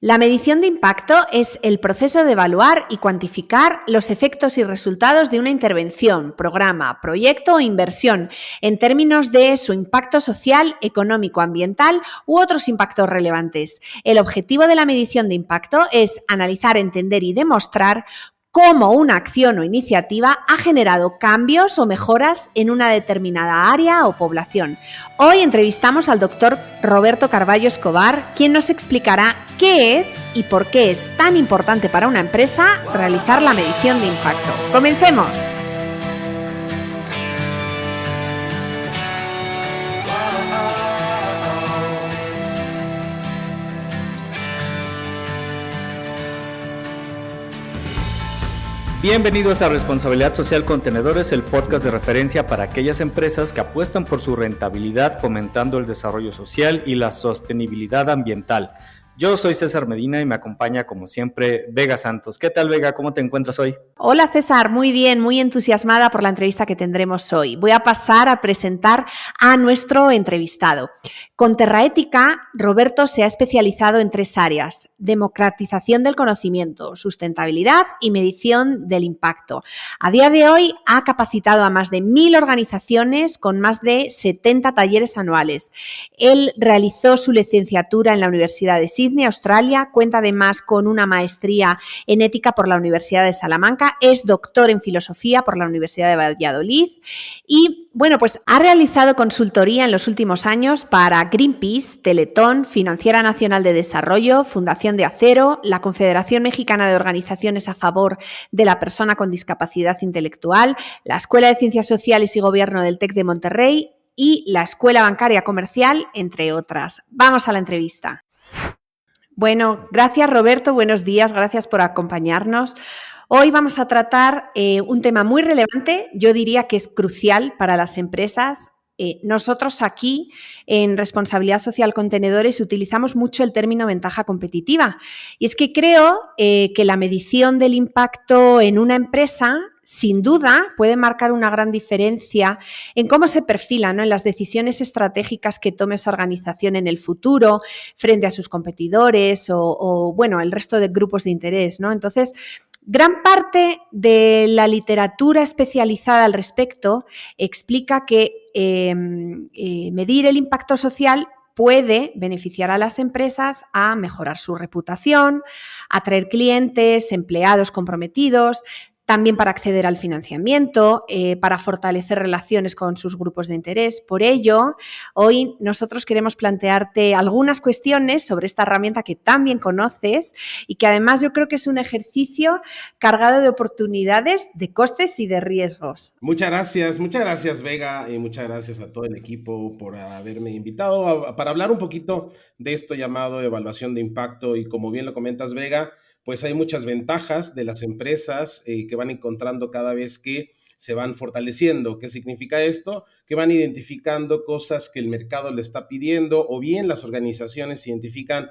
La medición de impacto es el proceso de evaluar y cuantificar los efectos y resultados de una intervención, programa, proyecto o inversión en términos de su impacto social, económico, ambiental u otros impactos relevantes. El objetivo de la medición de impacto es analizar, entender y demostrar cómo una acción o iniciativa ha generado cambios o mejoras en una determinada área o población. Hoy entrevistamos al doctor Roberto Carballo Escobar, quien nos explicará qué es y por qué es tan importante para una empresa realizar la medición de impacto. ¡Comencemos! Bienvenidos a Responsabilidad Social Contenedores, el podcast de referencia para aquellas empresas que apuestan por su rentabilidad fomentando el desarrollo social y la sostenibilidad ambiental. Yo soy César Medina y me acompaña como siempre Vega Santos. ¿Qué tal, Vega? ¿Cómo te encuentras hoy? Hola César, muy bien, muy entusiasmada por la entrevista que tendremos hoy. Voy a pasar a presentar a nuestro entrevistado. Con Terraética, Roberto se ha especializado en 3 áreas: democratización del conocimiento, sustentabilidad y medición del impacto. A día de hoy ha capacitado a más de 1.000 organizaciones con más de 70 talleres anuales. Él realizó su licenciatura en la Universidad de Sydney, Australia, cuenta además con una maestría en ética por la Universidad de Salamanca, es doctor en filosofía por la Universidad de Valladolid y, bueno, pues ha realizado consultoría en los últimos años para Greenpeace, Teletón, Financiera Nacional de Desarrollo, Fundación de Acero, la Confederación Mexicana de Organizaciones a Favor de la Persona con Discapacidad Intelectual, la Escuela de Ciencias Sociales y Gobierno del TEC de Monterrey y la Escuela Bancaria Comercial, entre otras. Vamos a la entrevista. Bueno, gracias Roberto, buenos días, gracias por acompañarnos. Hoy vamos a tratar un tema muy relevante, yo diría que es crucial para las empresas. Nosotros aquí en Responsabilidad Social Contenedores utilizamos mucho el término ventaja competitiva y es que creo que la medición del impacto en una empresa sin duda puede marcar una gran diferencia en cómo se perfila, ¿no?, en las decisiones estratégicas que tome esa organización en el futuro frente a sus competidores o bueno, el resto de grupos de interés, ¿no? Entonces, gran parte de la literatura especializada al respecto explica que medir el impacto social puede beneficiar a las empresas a mejorar su reputación, atraer clientes, empleados comprometidos, también para acceder al financiamiento, para fortalecer relaciones con sus grupos de interés. Por ello, hoy nosotros queremos plantearte algunas cuestiones sobre esta herramienta que tan bien conoces y que además yo creo que es un ejercicio cargado de oportunidades, de costes y de riesgos. Muchas gracias Vega, y muchas gracias a todo el equipo por haberme invitado para hablar un poquito de esto llamado evaluación de impacto. Y como bien lo comentas, Vega, pues hay muchas ventajas de las empresas que van encontrando cada vez que se van fortaleciendo. ¿Qué significa esto? Que van identificando cosas que el mercado le está pidiendo, o bien las organizaciones identifican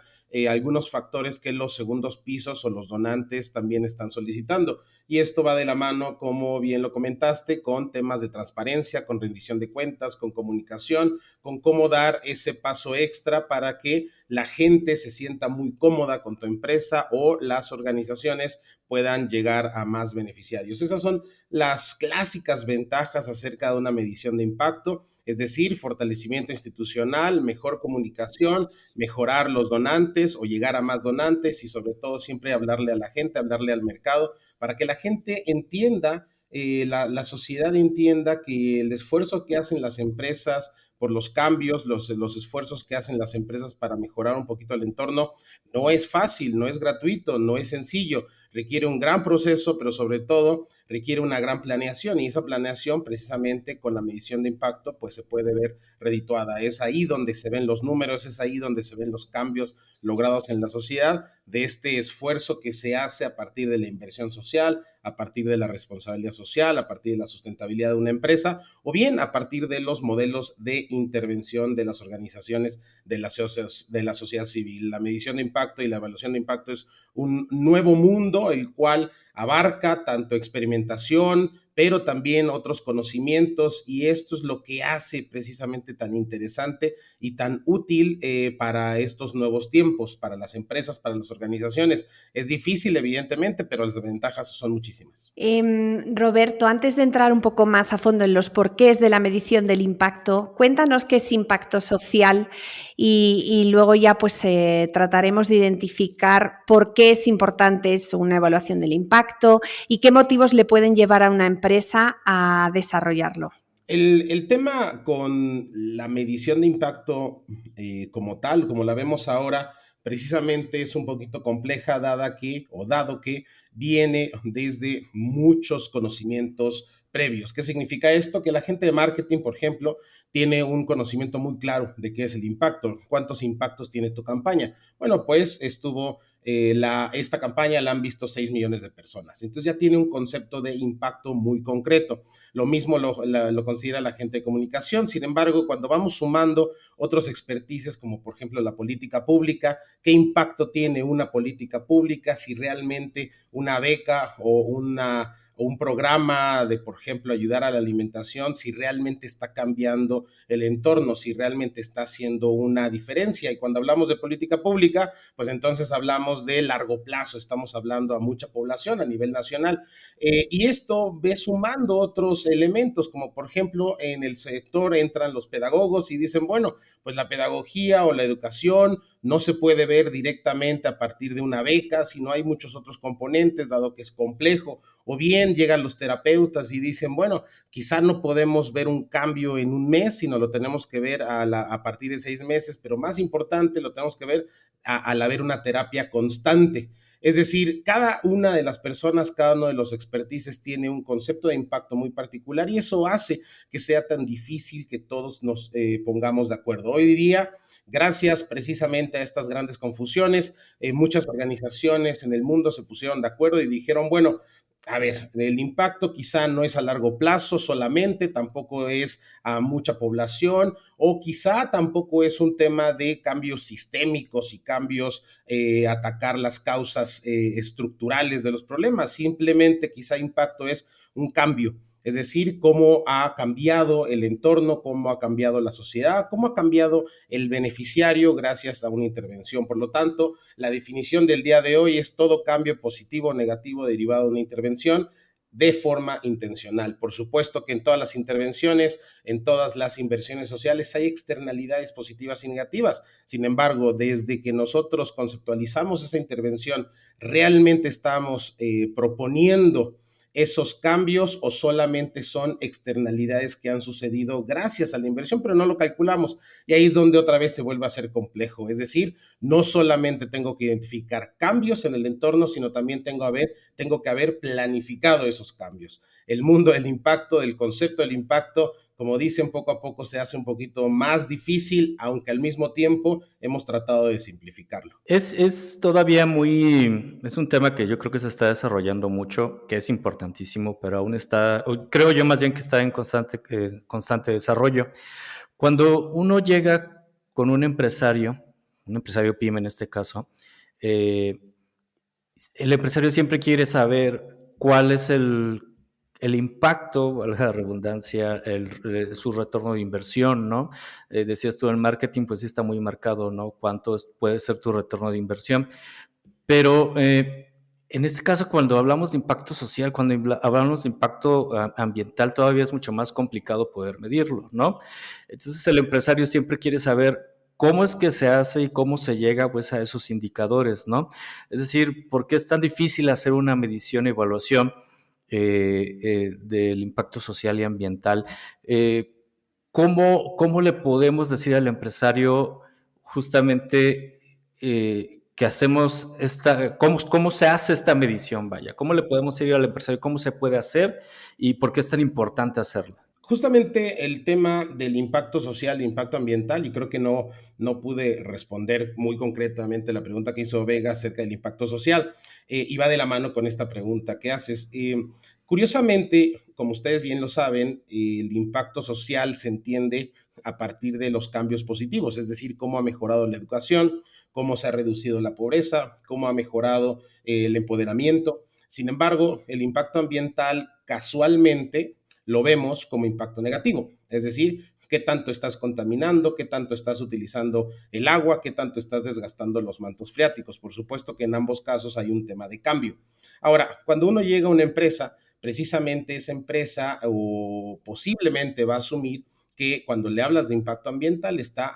algunos factores que los segundos pisos o los donantes también están solicitando. Y esto va de la mano, como bien lo comentaste, con temas de transparencia, con rendición de cuentas, con comunicación, con cómo dar ese paso extra para que la gente se sienta muy cómoda con tu empresa o las organizaciones puedan llegar a más beneficiarios. Esas son las clásicas ventajas acerca de una medición de impacto, es decir, fortalecimiento institucional, mejor comunicación, mejorar los donantes o llegar a más donantes y sobre todo siempre hablarle a la gente, hablarle al mercado para que la gente entienda, la sociedad entienda que el esfuerzo que hacen las empresas por los cambios, los esfuerzos que hacen las empresas para mejorar un poquito el entorno, no es fácil, no es gratuito, no es sencillo, requiere un gran proceso, pero sobre todo requiere una gran planeación, y esa planeación precisamente con la medición de impacto pues se puede ver redituada. Es ahí donde se ven los números, es ahí donde se ven los cambios logrados en la sociedad de este esfuerzo que se hace a partir de la inversión social, a partir de la responsabilidad social, a partir de la sustentabilidad de una empresa, o bien a partir de los modelos de intervención de las organizaciones de la sociedad civil. La medición de impacto y la evaluación de impacto es un nuevo mundo, el cual abarca tanto experimentación, pero también otros conocimientos, y esto es lo que hace precisamente tan interesante y tan útil para estos nuevos tiempos, para las empresas, para las organizaciones. Es difícil, evidentemente, pero las ventajas son muchísimas. Roberto, antes de entrar un poco más a fondo en los porqués de la medición del impacto, cuéntanos qué es impacto social y luego ya pues trataremos de identificar por qué es importante una evaluación del impacto y qué motivos le pueden llevar a una empresa a desarrollarlo. El tema con la medición de impacto como tal, como la vemos ahora, precisamente es un poquito compleja dado que viene desde muchos conocimientos previos. ¿Qué significa esto? Que la gente de marketing, por ejemplo, tiene un conocimiento muy claro de qué es el impacto, cuántos impactos tiene tu campaña. Bueno, pues esta campaña la han visto 6 millones de personas. Entonces ya tiene un concepto de impacto muy concreto. Lo mismo lo considera la gente de comunicación. Sin embargo, cuando vamos sumando otros expertices, como por ejemplo la política pública, qué impacto tiene una política pública, si realmente una beca o un programa de, por ejemplo, ayudar a la alimentación, si realmente está cambiando el entorno, si realmente está haciendo una diferencia. Y cuando hablamos de política pública, pues entonces hablamos de largo plazo, estamos hablando a mucha población a nivel nacional. Y esto ve sumando otros elementos, como por ejemplo en el sector entran los pedagogos y dicen, bueno, pues la pedagogía o la educación no se puede ver directamente a partir de una beca, sino hay muchos otros componentes, dado que es complejo. O bien llegan los terapeutas y dicen, bueno, quizá no podemos ver un cambio en un mes, sino lo tenemos que ver a partir de 6 meses, pero más importante, lo tenemos que ver al haber una terapia constante. Es decir, cada una de las personas, cada uno de los expertices tiene un concepto de impacto muy particular y eso hace que sea tan difícil que todos nos pongamos de acuerdo. Hoy día, gracias precisamente a estas grandes confusiones, muchas organizaciones en el mundo se pusieron de acuerdo y dijeron, bueno, a ver, el impacto quizá no es a largo plazo solamente, tampoco es a mucha población o quizá tampoco es un tema de cambios sistémicos y cambios, atacar las causas estructurales de los problemas, simplemente quizá impacto es un cambio. Es decir, cómo ha cambiado el entorno, cómo ha cambiado la sociedad, cómo ha cambiado el beneficiario gracias a una intervención. Por lo tanto, la definición del día de hoy es todo cambio positivo o negativo derivado de una intervención de forma intencional. Por supuesto que en todas las intervenciones, en todas las inversiones sociales hay externalidades positivas y negativas. Sin embargo, desde que nosotros conceptualizamos esa intervención, realmente estamos proponiendo esos cambios o solamente son externalidades que han sucedido gracias a la inversión, pero no lo calculamos. Y ahí es donde otra vez se vuelve a ser complejo. Es decir, no solamente tengo que identificar cambios en el entorno, sino también tengo que haber planificado esos cambios. El mundo del impacto, el concepto del impacto, como dicen, poco a poco se hace un poquito más difícil, aunque al mismo tiempo hemos tratado de simplificarlo. Es un tema que yo creo que se está desarrollando mucho, que es importantísimo, pero aún creo yo más bien que está en constante desarrollo. Cuando uno llega con un empresario pyme en este caso, el empresario siempre quiere saber cuál es el impacto, valga la redundancia, su retorno de inversión, ¿no? Decías tú, el marketing, pues sí está muy marcado, ¿no? ¿Cuánto puede ser tu retorno de inversión? Pero en este caso, cuando hablamos de impacto social, cuando hablamos de impacto ambiental, todavía es mucho más complicado poder medirlo, ¿no? Entonces, el empresario siempre quiere saber cómo es que se hace y cómo se llega, pues, a esos indicadores, ¿no? Es decir, ¿por qué es tan difícil hacer una medición y evaluación del impacto social y ambiental? ¿Cómo le podemos decir al empresario justamente que hacemos cómo se hace esta medición, vaya? ¿Cómo le podemos decir al empresario cómo se puede hacer y por qué es tan importante hacerlo? Justamente el tema del impacto social, impacto ambiental, y creo que no pude responder muy concretamente la pregunta que hizo Vega acerca del impacto social, y va de la mano con esta pregunta que haces. Curiosamente, como ustedes bien lo saben, el impacto social se entiende a partir de los cambios positivos, es decir, cómo ha mejorado la educación, cómo se ha reducido la pobreza, cómo ha mejorado el empoderamiento. Sin embargo, el impacto ambiental casualmente lo vemos como impacto negativo, es decir, qué tanto estás contaminando, qué tanto estás utilizando el agua, qué tanto estás desgastando los mantos freáticos. Por supuesto que en ambos casos hay un tema de cambio. Ahora, cuando uno llega a una empresa, precisamente esa empresa o posiblemente va a asumir que cuando le hablas de impacto ambiental está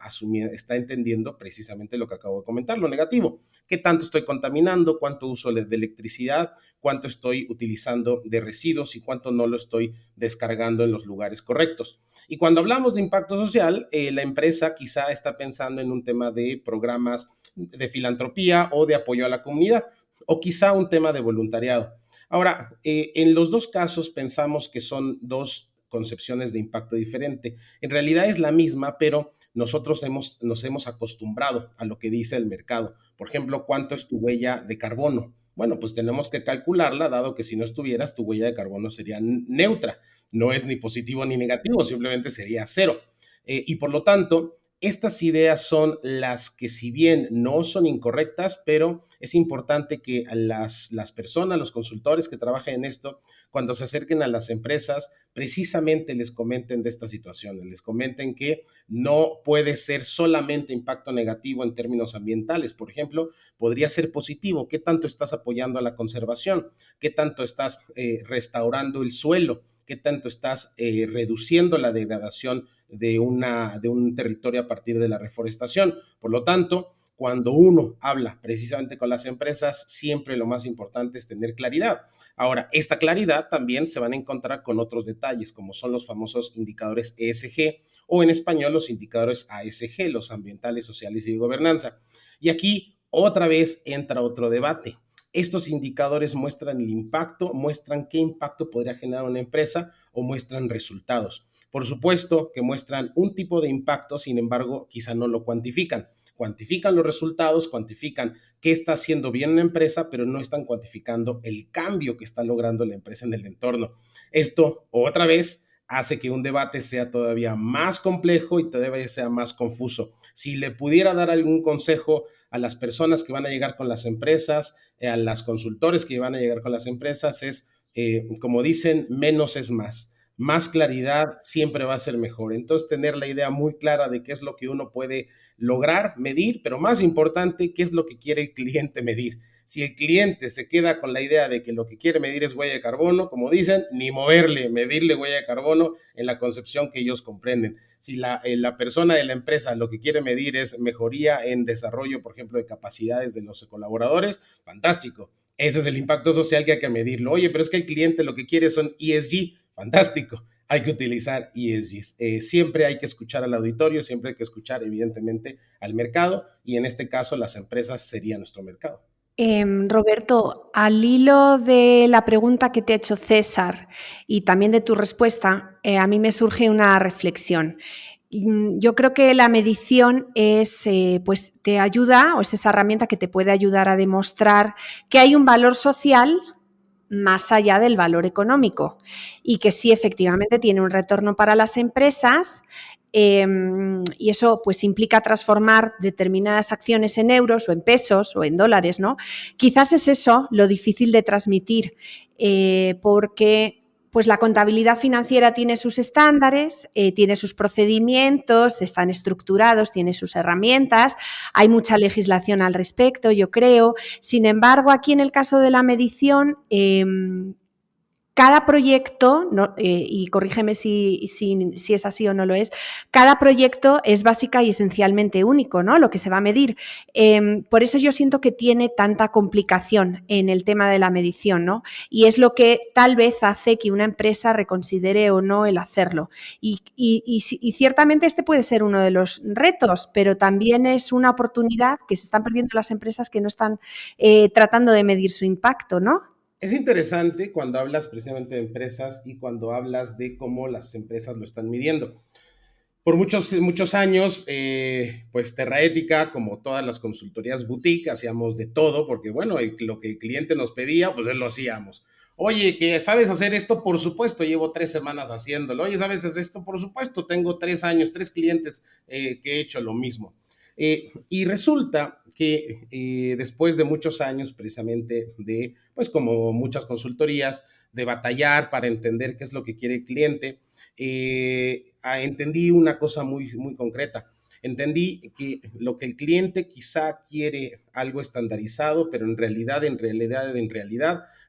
entendiendo precisamente lo que acabo de comentar, lo negativo. ¿Qué tanto estoy contaminando? ¿Cuánto uso de electricidad? ¿Cuánto estoy utilizando de residuos? ¿Y cuánto no lo estoy descargando en los lugares correctos? Y cuando hablamos de impacto social, la empresa quizá está pensando en un tema de programas de filantropía o de apoyo a la comunidad, o quizá un tema de voluntariado. Ahora, en los dos casos pensamos que son dos concepciones de impacto diferente. En realidad es la misma, pero nosotros nos hemos acostumbrado a lo que dice el mercado. Por ejemplo, ¿cuánto es tu huella de carbono? Bueno, pues tenemos que calcularla, dado que si no estuvieras, tu huella de carbono sería neutra. No es ni positivo ni negativo, simplemente sería cero. Y por lo tanto, estas ideas son las que, si bien no son incorrectas, pero es importante que las personas, los consultores que trabajen en esto, cuando se acerquen a las empresas, precisamente les comenten de esta situación, les comenten que no puede ser solamente impacto negativo en términos ambientales. Por ejemplo, podría ser positivo. ¿Qué tanto estás apoyando a la conservación? ¿Qué tanto estás restaurando el suelo? ¿Qué tanto estás reduciendo la degradación de un territorio a partir de la reforestación? Por lo tanto, cuando uno habla precisamente con las empresas, siempre lo más importante es tener claridad. Ahora, esta claridad también se van a encontrar con otros detalles, como son los famosos indicadores ESG o en español los indicadores ASG, los ambientales, sociales y de gobernanza. Y aquí otra vez entra otro debate. Estos indicadores muestran el impacto, muestran qué impacto podría generar una empresa o muestran resultados. Por supuesto que muestran un tipo de impacto, sin embargo, quizá no lo cuantifican. Cuantifican los resultados, cuantifican qué está haciendo bien una empresa, pero no están cuantificando el cambio que está logrando la empresa en el entorno. Esto, otra vez, hace que un debate sea todavía más complejo y todavía sea más confuso. Si le pudiera dar algún consejo a las personas que van a llegar con las empresas, a las consultores que van a llegar con las empresas, es, como dicen, menos es más. Más claridad siempre va a ser mejor. Entonces, tener la idea muy clara de qué es lo que uno puede lograr, medir, pero más importante, qué es lo que quiere el cliente medir. Si el cliente se queda con la idea de que lo que quiere medir es huella de carbono, como dicen, ni moverle, medirle huella de carbono en la concepción que ellos comprenden. Si la persona de la empresa lo que quiere medir es mejoría en desarrollo, por ejemplo, de capacidades de los colaboradores, fantástico. Ese es el impacto social que hay que medirlo. Oye, pero es que el cliente lo que quiere son ESG, fantástico. Hay que utilizar ESGs. Siempre hay que escuchar al auditorio, siempre hay que escuchar, evidentemente, al mercado, y en este caso las empresas serían nuestro mercado. Roberto, al hilo de la pregunta que te ha hecho César y también de tu respuesta, a mí me surge una reflexión. Yo creo que la medición pues te ayuda, o es esa herramienta que te puede ayudar a demostrar que hay un valor social más allá del valor económico y que sí, efectivamente, tiene un retorno para las empresas. Y eso pues implica transformar determinadas acciones en euros o en pesos o en dólares, ¿no? Quizás es eso lo difícil de transmitir, porque pues la contabilidad financiera tiene sus estándares, tiene sus procedimientos, están estructurados, tiene sus herramientas, hay mucha legislación al respecto, yo creo. Sin embargo, aquí en el caso de la medición, cada proyecto, y corrígeme si es así o no lo es, cada proyecto es básica y esencialmente único, ¿no? Lo que se va a medir. Por eso yo siento que tiene tanta complicación en el tema de la medición, ¿no? Y es lo que tal vez hace que una empresa reconsidere o no el hacerlo. Y ciertamente este puede ser uno de los retos, pero también es una oportunidad que se están perdiendo las empresas que no están tratando de medir su impacto, ¿no? Es interesante cuando hablas precisamente de empresas y cuando hablas de cómo las empresas lo están midiendo. Por muchos años, pues Terraética, como todas las consultorías boutique, hacíamos de todo, porque bueno, lo que el cliente nos pedía, pues él lo hacíamos. Oye, ¿que sabes hacer esto? Por supuesto, llevo 3 semanas haciéndolo. Oye, ¿sabes hacer esto? Por supuesto, tengo 3 años, 3 clientes que he hecho lo mismo. Y resulta que después de muchos años, precisamente de, pues como muchas consultorías, de batallar para entender qué es lo que quiere el cliente, entendí una cosa muy concreta. Entendí que lo que el cliente quizá quiere algo estandarizado, pero en realidad,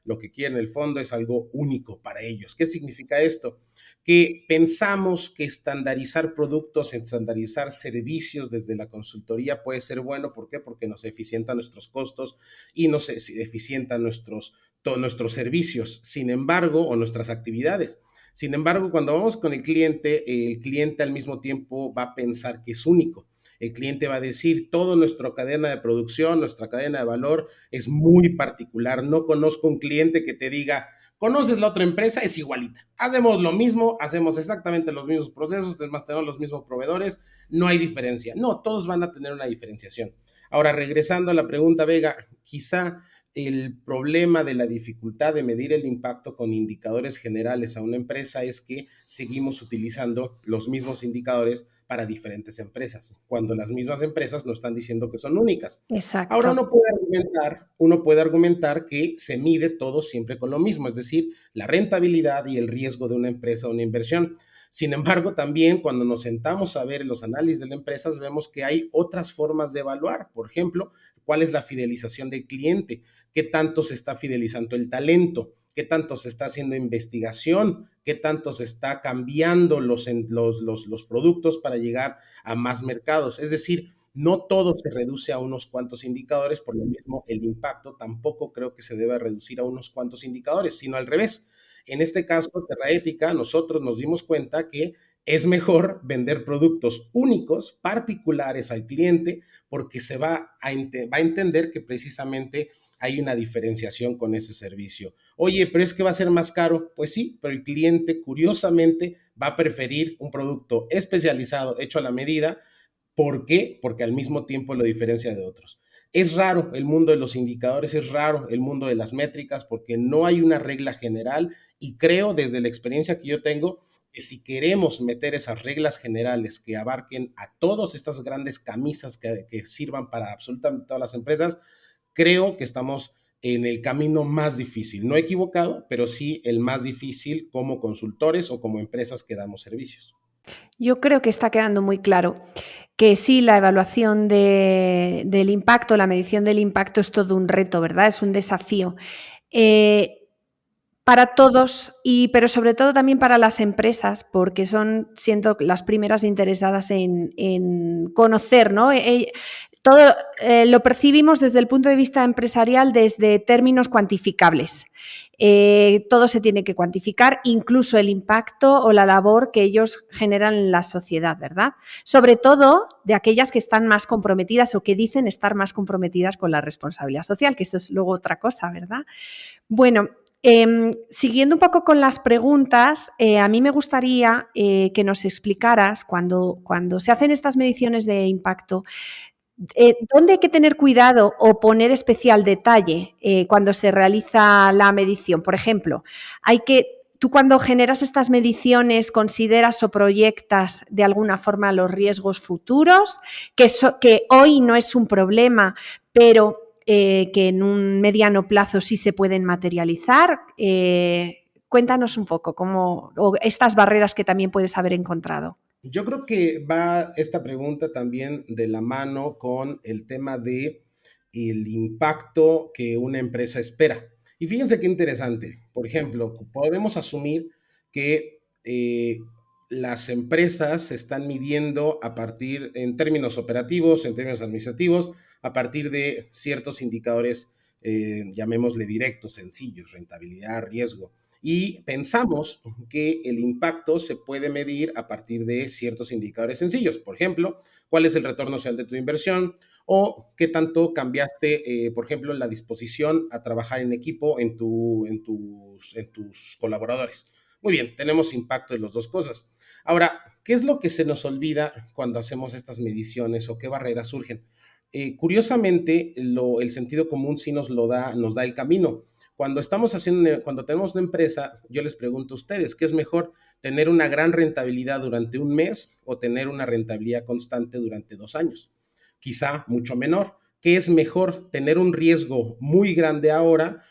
lo que quiere en el fondo es algo único para ellos. ¿Qué significa esto? Que pensamos que estandarizar productos, estandarizar servicios desde la consultoría puede ser bueno. ¿Por qué? Porque nos eficienta nuestros costos y nos eficienta todos nuestros servicios, sin embargo, o nuestras actividades. Sin embargo, cuando vamos con el cliente al mismo tiempo va a pensar que es único. El cliente va a decir, toda nuestra cadena de producción, nuestra cadena de valor es muy particular. No conozco un cliente que te diga, conoces la otra empresa, es igualita. Hacemos lo mismo, hacemos exactamente los mismos procesos, es más, tenemos los mismos proveedores, no hay diferencia. No, todos van a tener una diferenciación. Ahora, regresando a la pregunta, Vega, quizá el problema de la dificultad de medir el impacto con indicadores generales a una empresa es que seguimos utilizando los mismos indicadores para diferentes empresas, cuando las mismas empresas no están diciendo que son únicas. Ahora Exacto. uno puede argumentar que se mide todo siempre con lo mismo, es decir, la rentabilidad y el riesgo de una empresa o una inversión. Sin embargo, también cuando nos sentamos a ver los análisis de las empresas, vemos que hay otras formas de evaluar. Por ejemplo, cuál es la fidelización del cliente, qué tanto se está fidelizando el talento, qué tanto se está haciendo investigación, qué tanto se está cambiando los productos para llegar a más mercados. Es decir, no todo se reduce a unos cuantos indicadores, por lo mismo el impacto tampoco creo que se deba reducir a unos cuantos indicadores, sino al revés. En este caso, Terraética, nosotros nos dimos cuenta que es mejor vender productos únicos, particulares al cliente, porque va a entender que precisamente hay una diferenciación con ese servicio. Oye, pero es que va a ser más caro. Pues sí, pero el cliente curiosamente va a preferir un producto especializado, hecho a la medida. ¿Por qué? Porque al mismo tiempo lo diferencia de otros. Es raro el mundo de los indicadores, es raro el mundo de las métricas, porque no hay una regla general, y creo desde la experiencia que yo tengo que si queremos meter esas reglas generales que abarquen a todas estas grandes camisas que sirvan para absolutamente todas las empresas, creo que estamos en el camino más difícil, no equivocado, pero sí el más difícil como consultores o como empresas que damos servicios. Yo creo que está quedando muy claro que sí, la evaluación del impacto, la medición del impacto es todo un reto, ¿verdad? Es un desafío. Para todos, pero sobre todo también para las empresas, porque son, siento, las primeras interesadas en conocer, ¿no? Todo lo percibimos desde el punto de vista empresarial desde términos cuantificables. Todo se tiene que cuantificar, incluso el impacto o la labor que ellos generan en la sociedad, ¿verdad? Sobre todo de aquellas que están más comprometidas o que dicen estar más comprometidas con la responsabilidad social, que eso es luego otra cosa, ¿verdad? Bueno, siguiendo un poco con las preguntas, a mí me gustaría que nos explicaras cuando se hacen estas mediciones de impacto, ¿dónde hay que tener cuidado o poner especial detalle cuando se realiza la medición? Por ejemplo, tú cuando generas estas mediciones consideras o proyectas de alguna forma los riesgos futuros, que hoy no es un problema, pero que en un mediano plazo sí se pueden materializar. Cuéntanos un poco o estas barreras que también puedes haber encontrado. Yo creo que va esta pregunta también de la mano con el tema de el impacto que una empresa espera. Y fíjense qué interesante. Por ejemplo, podemos asumir que las empresas se están midiendo en términos operativos, en términos administrativos, a partir de ciertos indicadores, llamémosle directos, sencillos, rentabilidad, riesgo. y pensamos que el impacto se puede medir a partir de ciertos indicadores sencillos. Por ejemplo, cuál es el retorno social de tu inversión o qué tanto cambiaste, por ejemplo, la disposición a trabajar en equipo en tus colaboradores. Muy bien, tenemos impacto en las dos cosas. Ahora, ¿qué es lo que se nos olvida cuando hacemos estas mediciones o qué barreras surgen? Curiosamente, el sentido común sí nos da el camino. Cuando tenemos una empresa, yo les pregunto a ustedes, ¿qué es mejor? ¿Tener una gran rentabilidad durante un mes o tener una rentabilidad constante durante 2 años? Quizá mucho menor. ¿Qué es mejor? ¿Tener un riesgo muy grande ahora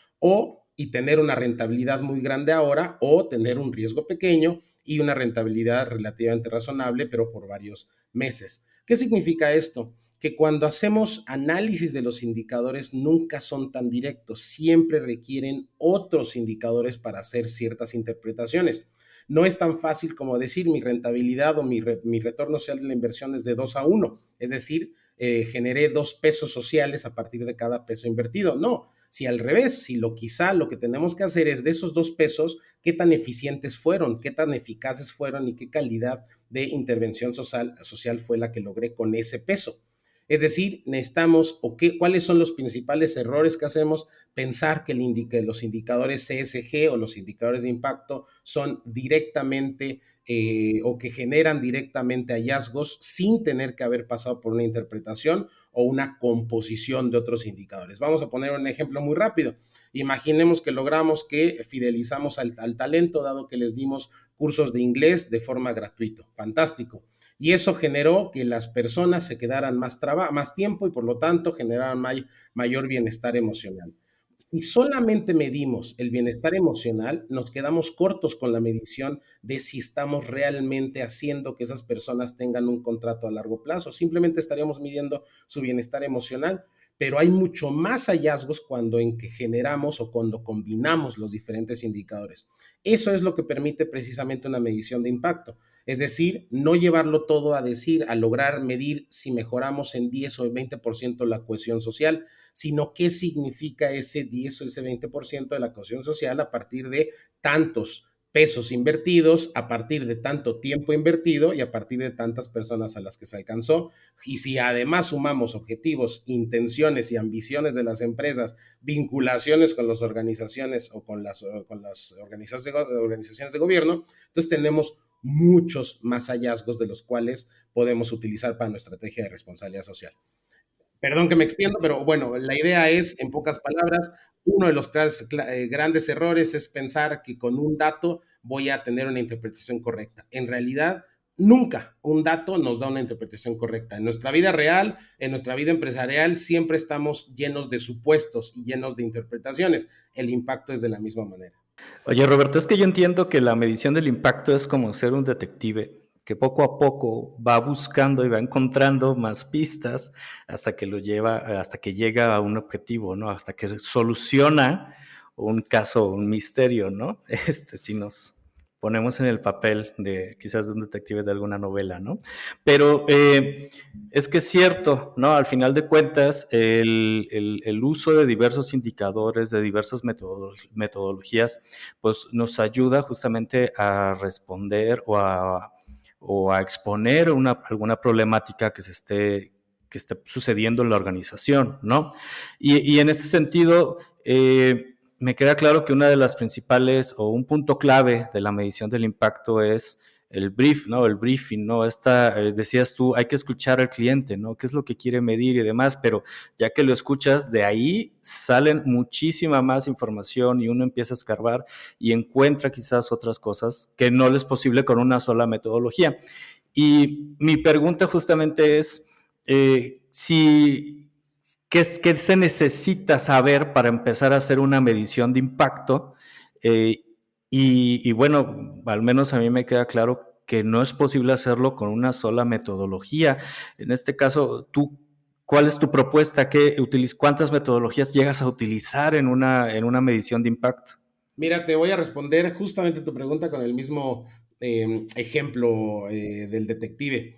y tener una rentabilidad muy grande ahora o tener un riesgo pequeño y una rentabilidad relativamente razonable, pero por varios meses? ¿Qué significa esto? Que cuando hacemos análisis de los indicadores nunca son tan directos, siempre requieren otros indicadores para hacer ciertas interpretaciones. No es tan fácil como decir mi rentabilidad o mi retorno social de la inversión es de 2 a 1, es decir, generé 2 pesos sociales a partir de cada peso invertido. No, si al revés, quizá lo que tenemos que hacer es de esos 2 pesos, qué tan eficientes fueron, qué tan eficaces fueron y qué calidad de intervención social fue la que logré con ese peso. Es decir, necesitamos, ¿cuáles son los principales errores que hacemos? Pensar que los indicadores CSG o los indicadores de impacto son directamente o que generan directamente hallazgos sin tener que haber pasado por una interpretación o una composición de otros indicadores. Vamos a poner un ejemplo muy rápido. Imaginemos que logramos que fidelizamos al talento, dado que les dimos cursos de inglés de forma gratuita. Fantástico. Y eso generó que las personas se quedaran más tiempo y por lo tanto generaran mayor bienestar emocional. Si solamente medimos el bienestar emocional, nos quedamos cortos con la medición de si estamos realmente haciendo que esas personas tengan un contrato a largo plazo. Simplemente estaríamos midiendo su bienestar emocional, pero hay mucho más hallazgos en que generamos o cuando combinamos los diferentes indicadores. Eso es lo que permite precisamente una medición de impacto. Es decir, no llevarlo todo a lograr medir si mejoramos en 10 o 20% la cohesión social, sino qué significa ese 10 o ese 20% de la cohesión social a partir de tantos pesos invertidos, a partir de tanto tiempo invertido y a partir de tantas personas a las que se alcanzó. Y si además sumamos objetivos, intenciones y ambiciones de las empresas, vinculaciones con las organizaciones o con las organizaciones de gobierno, entonces tenemos muchos más hallazgos de los cuales podemos utilizar para nuestra estrategia de responsabilidad social. Perdón que me extiendo, pero bueno, la idea es, en pocas palabras, uno de los grandes errores es pensar que con un dato voy a tener una interpretación correcta. En realidad, nunca un dato nos da una interpretación correcta. En nuestra vida real, en nuestra vida empresarial, siempre estamos llenos de supuestos y llenos de interpretaciones. El impacto es de la misma manera. Oye, Roberto, es que yo entiendo que la medición del impacto es como ser un detective que poco a poco va buscando y va encontrando más pistas hasta que llega a un objetivo, ¿no? Hasta que soluciona un caso, un misterio, ¿no? Si nos ponemos en el papel quizás de un detective de alguna novela, ¿no? Pero es que es cierto, ¿no? Al final de cuentas, el uso de diversos indicadores, de diversas metodologías, pues nos ayuda justamente a responder o a exponer alguna problemática que esté sucediendo en la organización, ¿no? Y en ese sentido, me queda claro que una de las principales o un punto clave de la medición del impacto es el brief, ¿no? El briefing, ¿no? Decías tú, hay que escuchar al cliente, ¿no? ¿Qué es lo que quiere medir y demás? Pero ya que lo escuchas, de ahí salen muchísima más información y uno empieza a escarbar y encuentra quizás otras cosas que no le es posible con una sola metodología. Y mi pregunta justamente es, ¿qué se necesita saber para empezar a hacer una medición de impacto? Y bueno, al menos a mí me queda claro que no es posible hacerlo con una sola metodología. En este caso, ¿cuál es tu propuesta? ¿Cuántas metodologías llegas a utilizar en una medición de impacto? Mira, te voy a responder justamente tu pregunta con el mismo ejemplo del detective.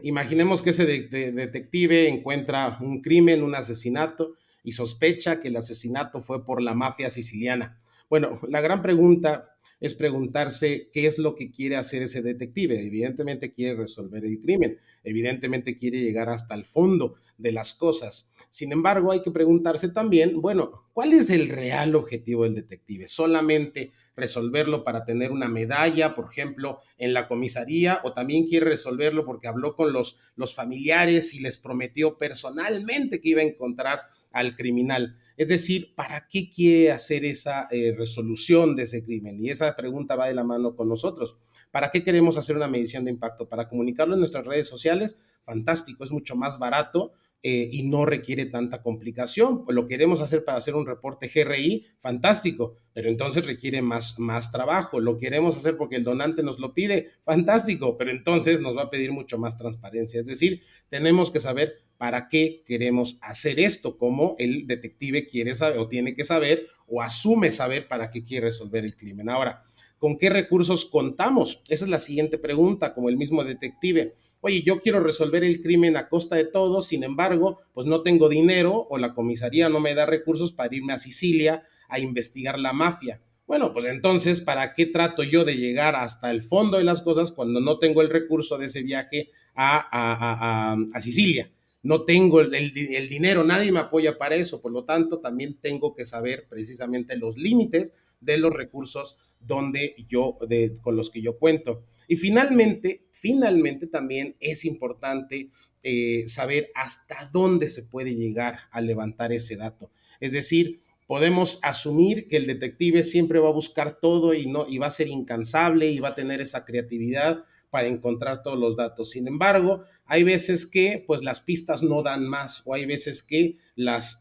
Imaginemos que ese detective encuentra un crimen, un asesinato, y sospecha que el asesinato fue por la mafia siciliana. Bueno, la gran pregunta es preguntarse qué es lo que quiere hacer ese detective. Evidentemente quiere resolver el crimen, evidentemente quiere llegar hasta el fondo de las cosas. Sin embargo, hay que preguntarse también, bueno, ¿cuál es el real objetivo del detective? ¿Solamente resolverlo para tener una medalla, por ejemplo, en la comisaría, o también quiere resolverlo porque habló con los familiares y les prometió personalmente que iba a encontrar al criminal? Es decir, ¿para qué quiere hacer esa resolución de ese crimen? Y esa pregunta va de la mano con nosotros. ¿Para qué queremos hacer una medición de impacto? ¿Para comunicarlo en nuestras redes sociales? Fantástico, es mucho más barato y no requiere tanta complicación. Pues lo queremos hacer para hacer un reporte GRI, fantástico, pero entonces requiere más trabajo. Lo queremos hacer porque el donante nos lo pide, fantástico, pero entonces nos va a pedir mucho más transparencia. Es decir, tenemos que saber para qué queremos hacer esto, como el detective quiere saber o tiene que saber o asume saber para qué quiere resolver el crimen. Ahora, ¿con qué recursos contamos? Esa es la siguiente pregunta, como el mismo detective. Oye, yo quiero resolver el crimen a costa de todo, sin embargo, pues no tengo dinero o la comisaría no me da recursos para irme a Sicilia a investigar la mafia. Bueno, pues entonces, ¿para qué trato yo de llegar hasta el fondo de las cosas cuando no tengo el recurso de ese viaje a Sicilia? No tengo el dinero, nadie me apoya para eso, por lo tanto también tengo que saber precisamente los límites de los recursos con los que yo cuento. Y finalmente también es importante saber hasta dónde se puede llegar a levantar ese dato. Es decir, podemos asumir que el detective siempre va a buscar todo y va a ser incansable y va a tener esa creatividad para encontrar todos los datos. Sin embargo, hay veces que pues las pistas no dan más, o hay veces que las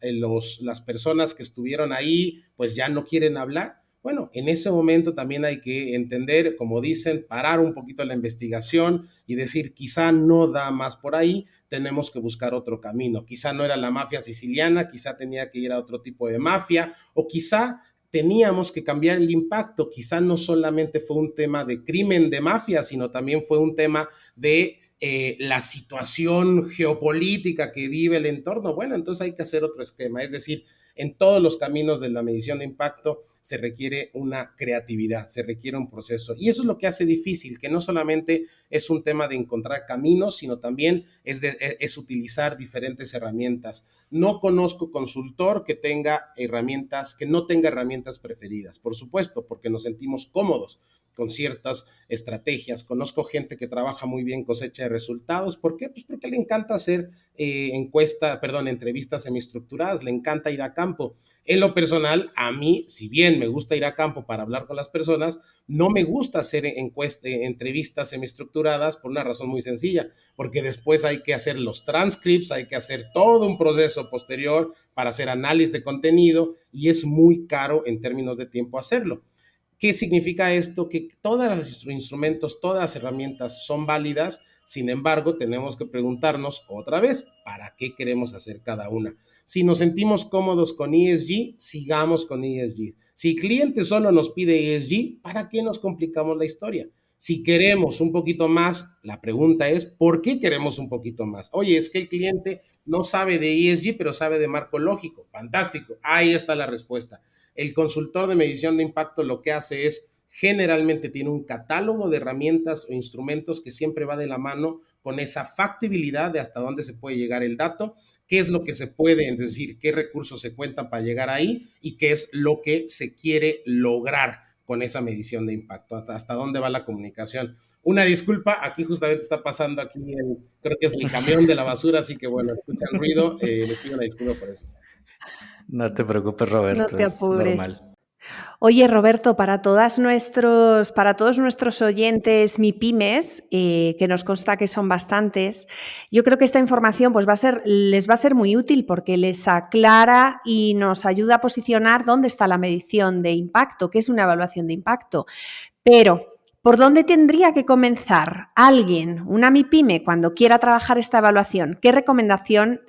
personas que estuvieron ahí pues ya no quieren hablar. Bueno, en ese momento también hay que entender, como dicen, parar un poquito la investigación y decir, quizá no da más por ahí, tenemos que buscar otro camino. Quizá no era la mafia siciliana, quizá tenía que ir a otro tipo de mafia, o quizá teníamos que cambiar el impacto. Quizá no solamente fue un tema de crimen de mafia, sino también fue un tema de la situación geopolítica que vive el entorno. Bueno, entonces hay que hacer otro esquema. Es decir, en todos los caminos de la medición de impacto se requiere una creatividad, se requiere un proceso. Y eso es lo que hace difícil, que no solamente es un tema de encontrar caminos, sino también es utilizar diferentes herramientas. No conozco consultor que tenga herramientas, que no tenga herramientas preferidas, por supuesto, porque nos sentimos cómodos con ciertas estrategias. Conozco gente que trabaja muy bien cosecha de resultados. ¿Por qué? Pues porque le encanta hacer entrevistas semiestructuradas, le encanta ir a campo. En lo personal, a mí, si bien me gusta ir a campo para hablar con las personas, no me gusta hacer entrevistas semiestructuradas por una razón muy sencilla, porque después hay que hacer los transcripts, hay que hacer todo un proceso posterior para hacer análisis de contenido y es muy caro en términos de tiempo hacerlo. ¿Qué significa esto? Que todos los instrumentos, todas las herramientas son válidas, sin embargo, tenemos que preguntarnos otra vez, ¿para qué queremos hacer cada una? Si nos sentimos cómodos con ESG, sigamos con ESG. Si el cliente solo nos pide ESG, ¿para qué nos complicamos la historia? Si queremos un poquito más, la pregunta es, ¿por qué queremos un poquito más? Oye, es que el cliente no sabe de ESG, pero sabe de marco lógico. Fantástico, ahí está la respuesta. El consultor de medición de impacto lo que hace es, generalmente tiene un catálogo de herramientas o instrumentos que siempre va de la mano con esa factibilidad de hasta dónde se puede llegar el dato, qué es lo que se puede, es decir, qué recursos se cuentan para llegar ahí y qué es lo que se quiere lograr con esa medición de impacto, hasta dónde va la comunicación. Una disculpa, aquí justamente está pasando creo que es el camión de la basura, así que bueno, escuchan ruido, les pido una disculpa por eso. No te preocupes, No Roberto, te es apures. normal. Oye, Roberto, para todos nuestros oyentes MIPYMES, que nos consta que son bastantes, yo creo que esta información pues, les va a ser muy útil porque les aclara y nos ayuda a posicionar dónde está la medición de impacto, qué es una evaluación de impacto. Pero, ¿por dónde tendría que comenzar alguien, una MIPYME, cuando quiera trabajar esta evaluación? ¿Qué recomendación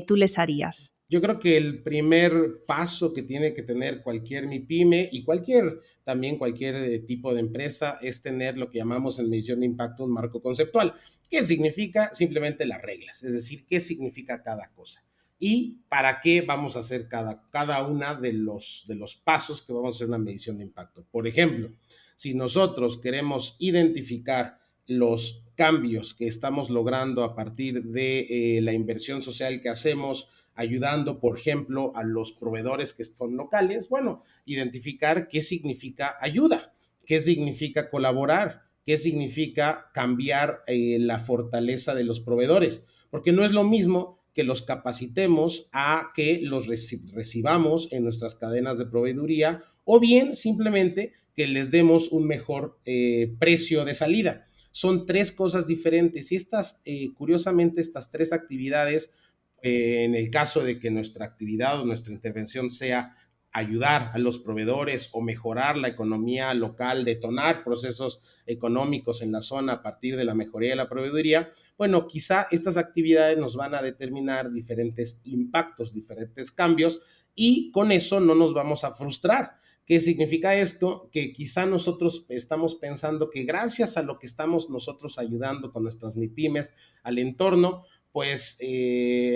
tú les harías? Yo creo que el primer paso que tiene que tener cualquier MIPYME y también cualquier tipo de empresa es tener lo que llamamos en medición de impacto un marco conceptual. ¿Qué significa? Simplemente las reglas, es decir, qué significa cada cosa. y para qué vamos a hacer cada una de los pasos que vamos a hacer una medición de impacto. Por ejemplo, si nosotros queremos identificar los cambios que estamos logrando a partir de la inversión social que hacemos, ayudando, por ejemplo, a los proveedores que son locales, bueno, identificar qué significa ayuda, qué significa colaborar, qué significa cambiar la fortaleza de los proveedores, porque no es lo mismo que los capacitemos a que los recibamos en nuestras cadenas de proveeduría o bien simplemente que les demos un mejor precio de salida. Son tres cosas diferentes y curiosamente, estas tres actividades, en el caso de que nuestra actividad o nuestra intervención sea ayudar a los proveedores o mejorar la economía local, detonar procesos económicos en la zona a partir de la mejoría de la proveeduría, bueno, quizá estas actividades nos van a determinar diferentes impactos, diferentes cambios, y con eso no nos vamos a frustrar. ¿Qué significa esto? Que quizá nosotros estamos pensando que gracias a lo que estamos nosotros ayudando con nuestras MIPYMES al entorno, pues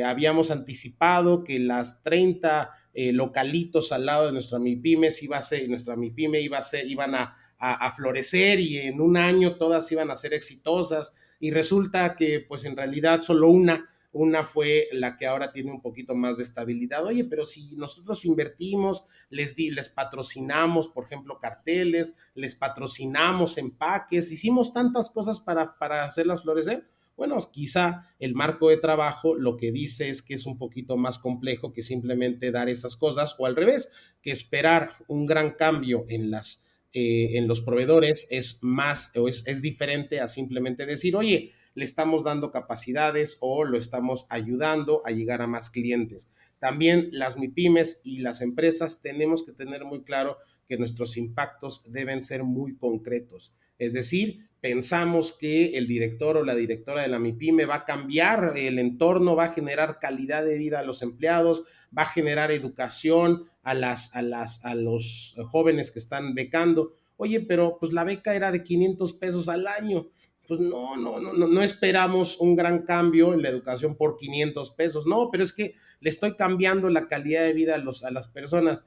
habíamos anticipado que las 30 localitos al lado de nuestra MIPYMES iban a florecer y en un año todas iban a ser exitosas, y resulta que pues en realidad solo una fue la que ahora tiene un poquito más de estabilidad. Oye, pero si nosotros invertimos, les patrocinamos, por ejemplo, carteles, les patrocinamos empaques, hicimos tantas cosas para hacerlas florecer. Bueno, quizá el marco de trabajo lo que dice es que es un poquito más complejo que simplemente dar esas cosas, o al revés, que esperar un gran cambio en los proveedores es diferente a simplemente decir, oye, le estamos dando capacidades o lo estamos ayudando a llegar a más clientes. También las MIPYMES y las empresas tenemos que tener muy claro que nuestros impactos deben ser muy concretos. Es decir, pensamos que el director o la directora de la MIPYME va a cambiar el entorno, va a generar calidad de vida a los empleados, va a generar educación a los jóvenes que están becando. Oye, pero pues la beca era de 500 pesos al año. Pues no esperamos un gran cambio en la educación por 500 pesos. No, pero es que le estoy cambiando la calidad de vida a las personas.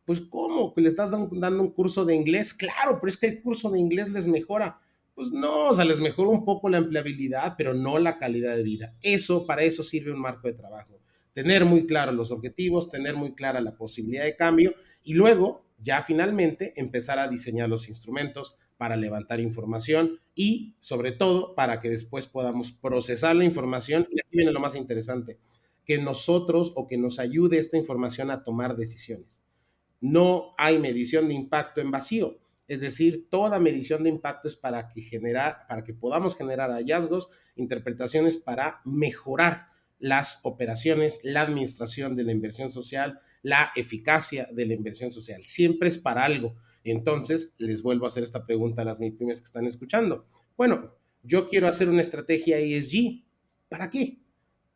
Pues, ¿cómo? ¿Que le estás dando un curso de inglés? Claro, pero es que el curso de inglés les mejora. Pues no, o sea, les mejora un poco la empleabilidad, pero no la calidad de vida. Para eso sirve un marco de trabajo. Tener muy claros los objetivos, tener muy clara la posibilidad de cambio y luego, ya finalmente, empezar a diseñar los instrumentos para levantar información y, sobre todo, para que después podamos procesar la información. Y aquí viene lo más interesante, que nosotros o que nos ayude esta información a tomar decisiones. No hay medición de impacto en vacío. Es decir, toda medición de impacto es para que podamos generar hallazgos, interpretaciones para mejorar las operaciones, la administración de la inversión social, la eficacia de la inversión social. Siempre es para algo. Entonces, les vuelvo a hacer esta pregunta a las MIPYMES que están escuchando. Bueno, yo quiero hacer una estrategia ESG. ¿Para qué?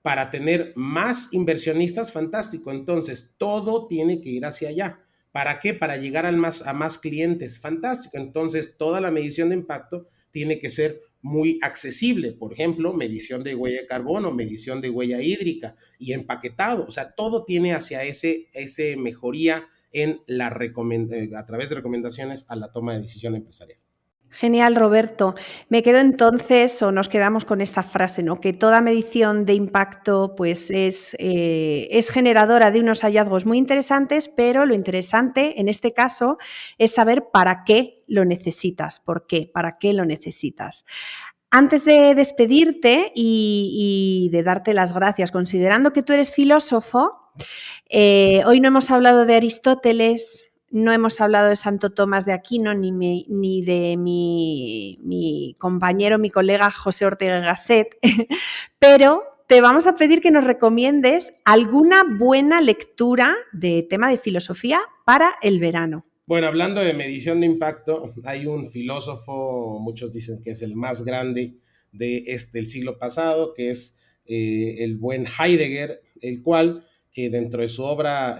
Para tener más inversionistas, fantástico. Entonces, todo tiene que ir hacia allá. ¿Para qué? Para llegar a más clientes, fantástico. Entonces, toda la medición de impacto tiene que ser muy accesible. Por ejemplo, medición de huella de carbono, medición de huella hídrica y empaquetado. O sea, todo tiene hacia ese mejoría a través de recomendaciones a la toma de decisión empresarial. Genial, Roberto. Me quedo entonces, o nos quedamos con esta frase, ¿no? Que toda medición de impacto pues, es generadora de unos hallazgos muy interesantes, pero lo interesante en este caso es saber para qué lo necesitas, por qué, para qué lo necesitas. Antes de despedirte y de darte las gracias, considerando que tú eres filósofo, hoy no hemos hablado de Aristóteles, no hemos hablado de Santo Tomás de Aquino ni de mi compañero, mi colega José Ortega Gasset, pero te vamos a pedir que nos recomiendes alguna buena lectura de tema de filosofía para el verano. Bueno, hablando de medición de impacto, hay un filósofo, muchos dicen que es el más grande del siglo pasado, que es el buen Heidegger, el cual dentro de su obra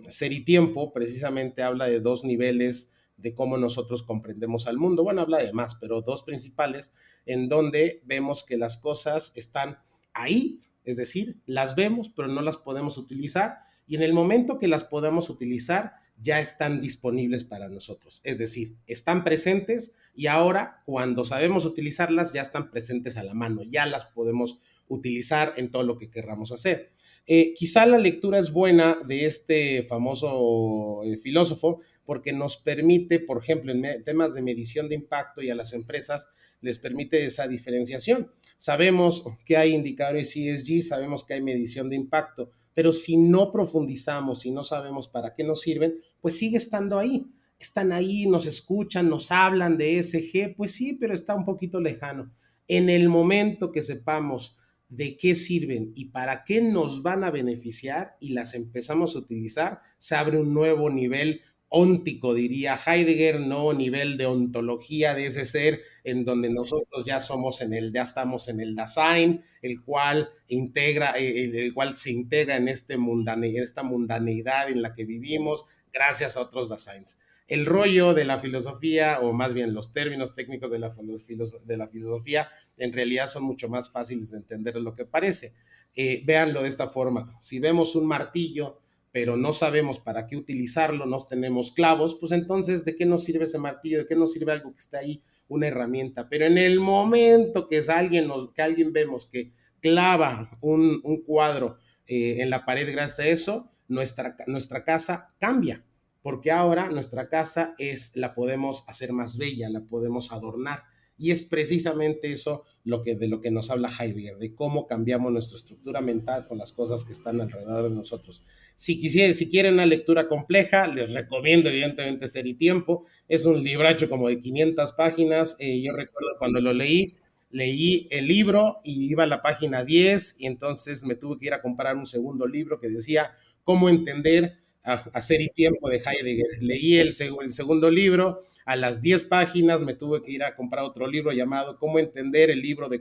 Ser y Tiempo precisamente habla de dos niveles de cómo nosotros comprendemos al mundo. Bueno, habla de más, pero dos principales, en donde vemos que las cosas están ahí Es decir, las vemos, pero no las podemos utilizar, y en el momento que las podamos utilizar, ya están disponibles para nosotros. Es decir, están presentes y ahora cuando sabemos utilizarlas ya están presentes a la mano, ya las podemos utilizar en todo lo que querramos hacer. Quizá la lectura es buena de este famoso filósofo porque nos permite, por ejemplo, en temas de medición de impacto y a las empresas les permite esa diferenciación. Sabemos que hay indicadores ESG, sabemos que hay medición de impacto, pero si no profundizamos, si no sabemos para qué nos sirven, pues sigue estando ahí. Están ahí, nos escuchan, nos hablan de ESG, pues sí, pero está un poquito lejano. En el momento que sepamos de qué sirven y para qué nos van a beneficiar y las empezamos a utilizar, se abre un nuevo nivel óntico, diría Heidegger, no nivel de ontología de ese ser, en donde nosotros ya estamos en el Dasein, el cual se integra en esta mundaneidad en la que vivimos, gracias a otros Daseins. El rollo de la filosofía, o más bien los términos técnicos de la filosofía, en realidad son mucho más fáciles de entender de lo que parece. Véanlo de esta forma: si vemos un martillo, pero no sabemos para qué utilizarlo, no tenemos clavos, pues entonces, ¿de qué nos sirve ese martillo? ¿De qué nos sirve algo que está ahí, una herramienta? Pero en el momento que alguien vemos que clava un cuadro en la pared gracias a eso, nuestra casa cambia, porque ahora nuestra casa la podemos hacer más bella, la podemos adornar. Y es precisamente eso de lo que nos habla Heidegger, de cómo cambiamos nuestra estructura mental con las cosas que están alrededor de nosotros. Si quieren una lectura compleja, les recomiendo evidentemente Ser y Tiempo. Es un libracho como de 500 páginas. Yo recuerdo cuando lo leí el libro y iba a la página 10 y entonces me tuve que ir a comprar un segundo libro que decía Cómo entender a Ser y Tiempo de Heidegger. Leí el segundo libro, a las 10 páginas me tuve que ir a comprar otro libro llamado Cómo entender el libro de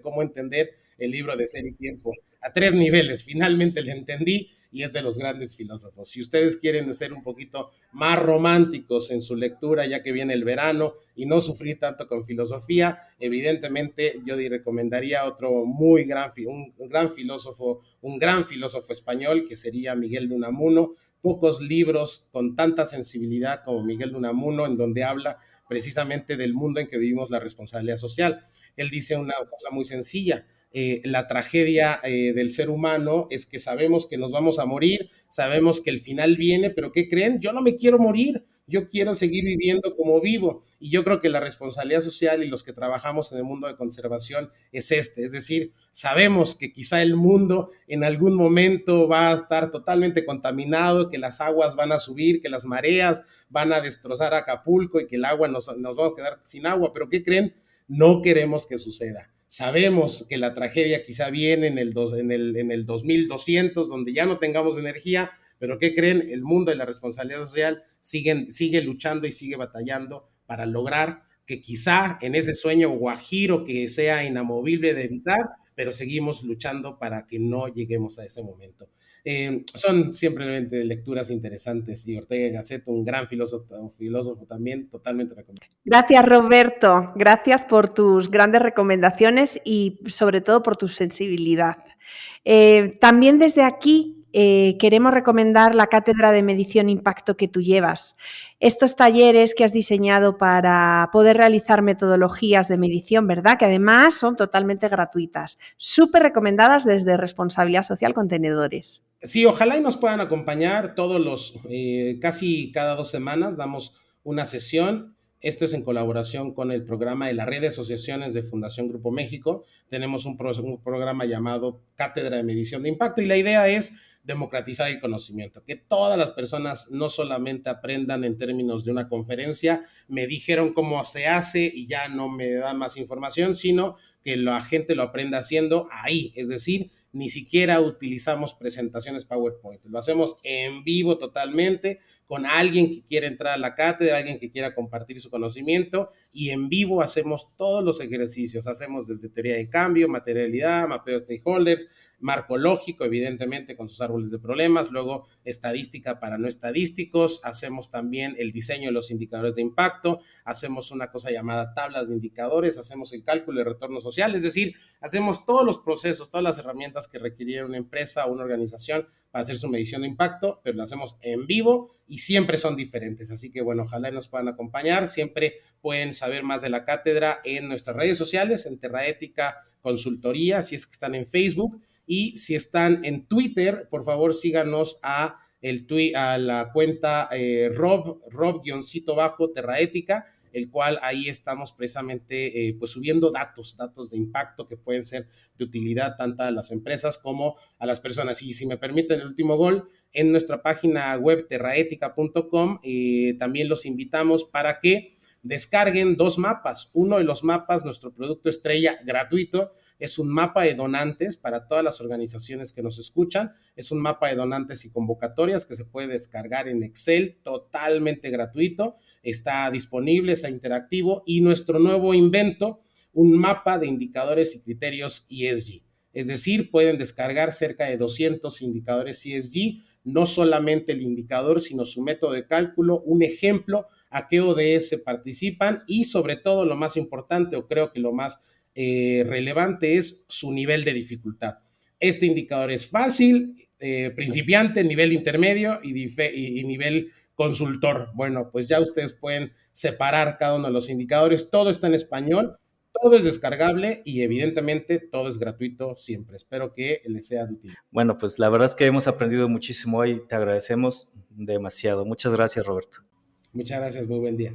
Ser y Tiempo, a 3 niveles. Finalmente le entendí y es de los grandes filósofos. Si ustedes quieren ser un poquito más románticos en su lectura, ya que viene el verano, y no sufrir tanto con filosofía, evidentemente yo recomendaría otro un gran filósofo español, que sería Miguel de Unamuno. Pocos libros con tanta sensibilidad como Miguel de Unamuno, en donde habla precisamente del mundo en que vivimos la responsabilidad social. Él dice una cosa muy sencilla: la tragedia del ser humano es que sabemos que nos vamos a morir, sabemos que el final viene, pero ¿qué creen? Yo no me quiero morir, yo quiero seguir viviendo como vivo. Y yo creo que la responsabilidad social y los que trabajamos en el mundo de conservación es decir, sabemos que quizá el mundo en algún momento va a estar totalmente contaminado, que las aguas van a subir, que las mareas van a destrozar Acapulco y que el agua nos vamos a quedar sin agua, pero ¿qué creen? No queremos que suceda. Sabemos que la tragedia quizá viene en el 2200, donde ya no tengamos energía, pero ¿qué creen? El mundo de la responsabilidad social sigue luchando y sigue batallando para lograr que quizá en ese sueño guajiro que sea inamovible de evitar, pero seguimos luchando para que no lleguemos a ese momento. Son simplemente lecturas interesantes, y Ortega y Gasset, un gran filósofo también, totalmente recomendable. Gracias, Roberto. Gracias por tus grandes recomendaciones y sobre todo por tu sensibilidad. También desde aquí queremos recomendar la cátedra de medición impacto que tú llevas. Estos talleres que has diseñado para poder realizar metodologías de medición, ¿verdad? Que además son totalmente gratuitas. Súper recomendadas desde Responsabilidad Social Contenedores. Sí, ojalá y nos puedan acompañar casi cada 2 semanas damos una sesión. Esto es en colaboración con el programa de la Red de Asociaciones de Fundación Grupo México. Tenemos un programa llamado Cátedra de Medición de Impacto, y la idea es democratizar el conocimiento, que todas las personas no solamente aprendan en términos de una conferencia, me dijeron cómo se hace y ya no me dan más información, sino que la gente lo aprenda haciendo ahí, es decir, ni siquiera utilizamos presentaciones PowerPoint, lo hacemos en vivo totalmente, con alguien que quiera entrar a la cátedra, alguien que quiera compartir su conocimiento, y en vivo hacemos todos los ejercicios, hacemos desde teoría de cambio, materialidad, mapeo de stakeholders, marco lógico, evidentemente, con sus árboles de problemas, luego estadística para no estadísticos, hacemos también el diseño de los indicadores de impacto, hacemos una cosa llamada tablas de indicadores, hacemos el cálculo de retorno social, es decir, hacemos todos los procesos, todas las herramientas que requiriera una empresa o una organización para hacer su medición de impacto, pero lo hacemos en vivo y siempre son diferentes. Así que bueno, ojalá nos puedan acompañar. Siempre pueden saber más de la cátedra en nuestras redes sociales, en Terraética Consultoría, si es que están en Facebook, y si están en Twitter, por favor síganos a la cuenta Rob_Terraética, el cual ahí estamos precisamente pues subiendo datos de impacto que pueden ser de utilidad tanto a las empresas como a las personas. Y si me permiten el último gol, en nuestra página web terraetica.com también los invitamos para que descarguen 2 mapas. Uno de los mapas, nuestro producto estrella gratuito, es un mapa de donantes para todas las organizaciones que nos escuchan. Es un mapa de donantes y convocatorias que se puede descargar en Excel, totalmente gratuito. Está disponible, está interactivo. Y nuestro nuevo invento, un mapa de indicadores y criterios ESG. Es decir, pueden descargar cerca de 200 indicadores ESG, no solamente el indicador, sino su método de cálculo, un ejemplo, a qué ODS participan y sobre todo lo más importante, o creo que lo más relevante, es su nivel de dificultad. Este indicador es fácil, principiante, nivel intermedio y nivel consultor. Bueno, pues ya ustedes pueden separar cada uno de los indicadores. Todo está en español, todo es descargable y evidentemente todo es gratuito siempre. Espero que les sea de utilidad. Bueno, pues la verdad es que hemos aprendido muchísimo hoy. Te agradecemos demasiado. Muchas gracias, Roberto. Muchas gracias, muy buen día.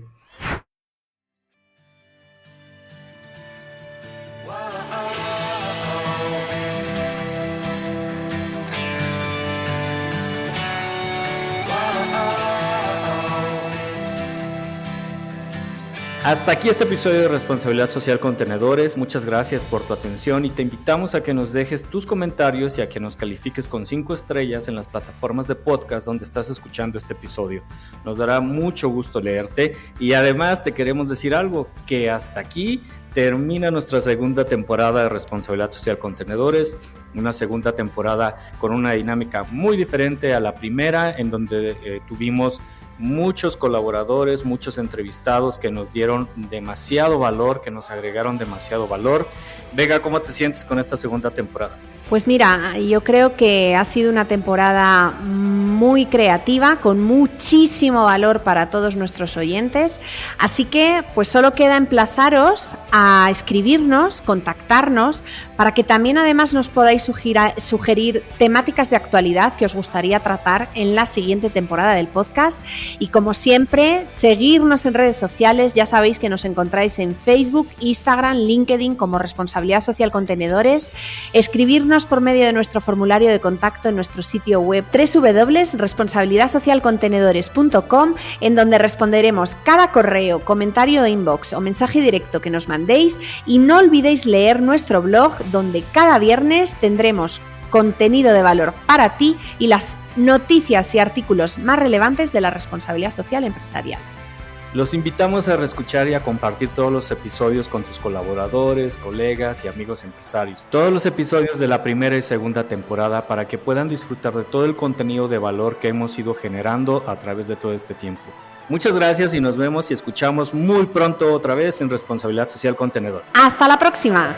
Hasta aquí este episodio de Responsabilidad Social con Tenedores. Muchas gracias por tu atención y te invitamos a que nos dejes tus comentarios y a que nos califiques con 5 estrellas en las plataformas de podcast donde estás escuchando este episodio. Nos dará mucho gusto leerte y además te queremos decir algo, que hasta aquí termina nuestra segunda temporada de Responsabilidad Social con Tenedores, una segunda temporada con una dinámica muy diferente a la primera, en donde tuvimos muchos colaboradores, muchos entrevistados que nos dieron demasiado valor, que nos agregaron demasiado valor. Vega, ¿cómo te sientes con esta segunda temporada? Pues mira, yo creo que ha sido una temporada muy creativa, con muchísimo valor para todos nuestros oyentes, así que pues solo queda emplazaros a escribirnos, contactarnos, para que también además nos podáis sugerir temáticas de actualidad que os gustaría tratar en la siguiente temporada del podcast. Y como siempre, seguirnos en redes sociales. Ya sabéis que nos encontráis en Facebook, Instagram, LinkedIn como Responsabilidad Social con Tenedores. Escribirnos por medio de nuestro formulario de contacto en nuestro sitio web www.responsabilidadsocialcontenedores.com, en donde responderemos cada correo, comentario, inbox o mensaje directo que nos mandéis. Y no olvidéis leer nuestro blog, donde cada viernes tendremos contenido de valor para ti y las noticias y artículos más relevantes de la responsabilidad social empresarial. Los invitamos a reescuchar y a compartir todos los episodios con tus colaboradores, colegas y amigos empresarios. Todos los episodios de la primera y segunda temporada para que puedan disfrutar de todo el contenido de valor que hemos ido generando a través de todo este tiempo. Muchas gracias y nos vemos y escuchamos muy pronto otra vez en Responsabilidad Social con Tenedor. ¡Hasta la próxima!